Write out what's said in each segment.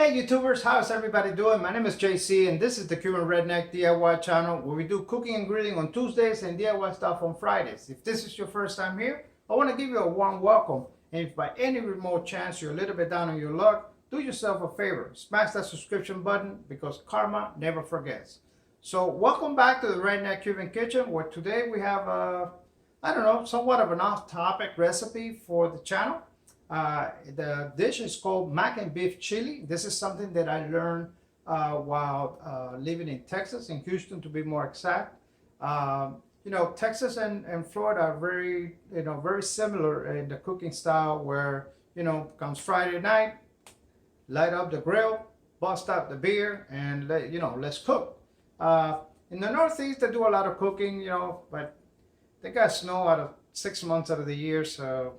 Hey YouTubers, how's everybody doing? My name is JC and this is the Cuban Redneck DIY channel where we do cooking and grilling on Tuesdays and DIY stuff on Fridays. If this is your first time here, I want to give you a warm welcome. And if by any remote chance you're a little bit down on your luck, do yourself a favor. Smash that subscription button because karma never forgets. So welcome back to the Redneck Cuban Kitchen, where today we have somewhat of an off-topic recipe for the channel. The dish is called mac and beef chili. This is something that I learned while living in Texas, in Houston to be more exact. Texas and Florida are very similar in the cooking style, where, comes Friday night, light up the grill, bust out the beer, and let's cook. In the Northeast, they do a lot of cooking, but they got snow out of 6 months out of the year, so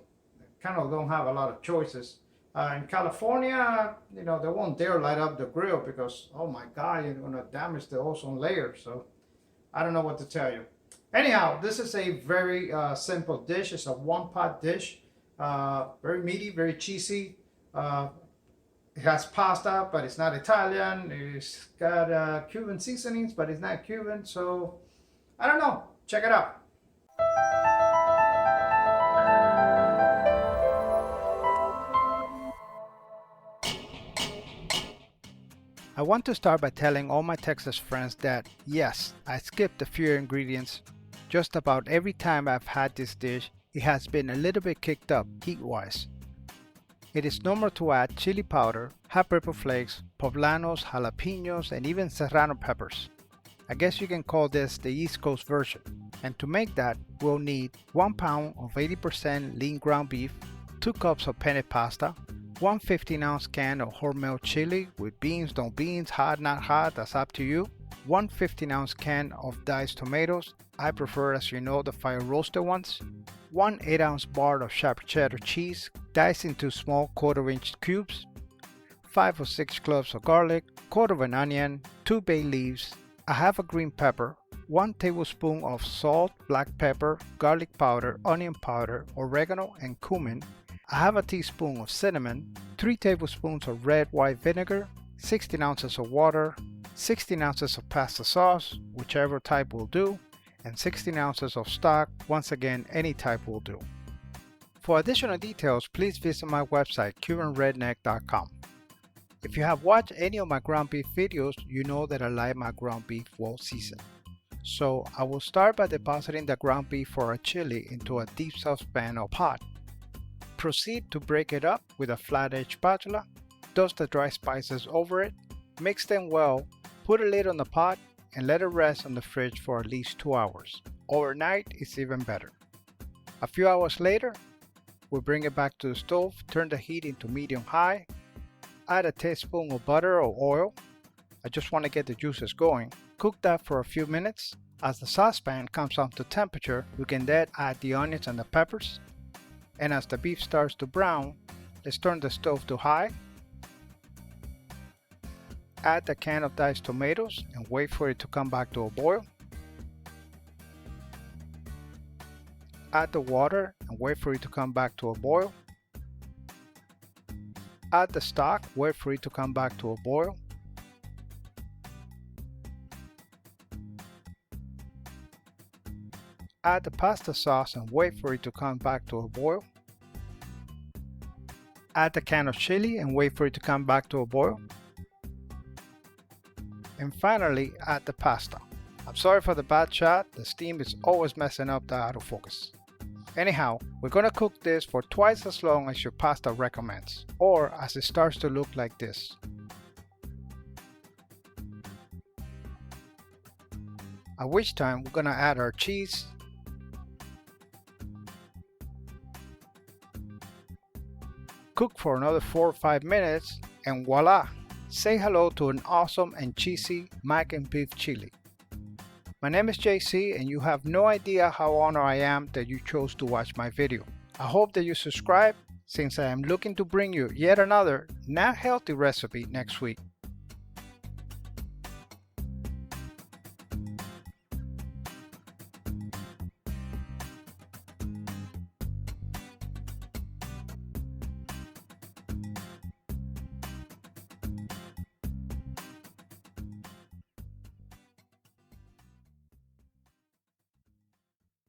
kind of don't have a lot of choices. In California, they won't dare light up the grill because, oh my God, you're gonna damage the ozone layer. So I don't know what to tell you. Anyhow, this is a very simple dish. It's a one-pot dish, very meaty, very cheesy. It has pasta, but it's not Italian. It's got Cuban seasonings, but it's not Cuban. So I don't know. Check it out. I want to start by telling all my Texas friends that yes, I skipped a few ingredients. Just about every time I've had this dish, it has been a little bit kicked up heat-wise. It is normal to add chili powder, hot pepper flakes, poblanos, jalapenos, and even serrano peppers. I guess you can call this the East Coast version. And to make that, we'll need 1 pound of 80% lean ground beef, 2 cups of penne pasta, 1 15-ounce can of Hormel chili with beans, no beans, hot, not hot, that's up to you. 1 15-ounce can of diced tomatoes. I prefer, as you know, the fire roasted ones. 1 8-ounce bar of sharp cheddar cheese, diced into small 1/4-inch cubes. 5 or 6 cloves of garlic, 1/4 of an onion, 2 bay leaves, a half a green pepper, 1 tablespoon of salt, black pepper, garlic powder, onion powder, oregano, and cumin, a half a teaspoon of cinnamon, 3 tablespoons of red white vinegar, 16 ounces of water, 16 ounces of pasta sauce, whichever type will do, and 16 ounces of stock. Once again, any type will do. For additional details, please visit my website CubanRedneck.com. If you have watched any of my ground beef videos, you know that I like my ground beef well seasoned. So I will start by depositing the ground beef for our chili into a deep saucepan or pot. Proceed to break it up with a flat-edge spatula, dust the dry spices over it, mix them well, put a lid on the pot, and let it rest on the fridge for at least 2 hours. Overnight is even better. A few hours later, we'll bring it back to the stove, turn the heat into medium-high, add a teaspoon of butter or oil. I just want to get the juices going. Cook that for a few minutes. As the saucepan comes up to temperature, we can then add the onions and the peppers. And as the beef starts to brown, let's turn the stove to high. Add the can of diced tomatoes and wait for it to come back to a boil. Add the water and wait for it to come back to a boil. Add the stock, wait for it to come back to a boil. Add the pasta sauce and wait for it to come back to a boil. Add the can of chili and wait for it to come back to a boil. And finally, add the pasta. I'm sorry for the bad shot, the steam is always messing up the autofocus. Anyhow, we're gonna cook this for twice as long as your pasta recommends, or as it starts to look like this. At which time we're gonna add our cheese, cook for another 4 or 5 minutes, and voila! Say hello to an awesome and cheesy mac and beef chili. My name is JC and you have no idea how honored I am that you chose to watch my video. I hope that you subscribe, since I am looking to bring you yet another not healthy recipe next week.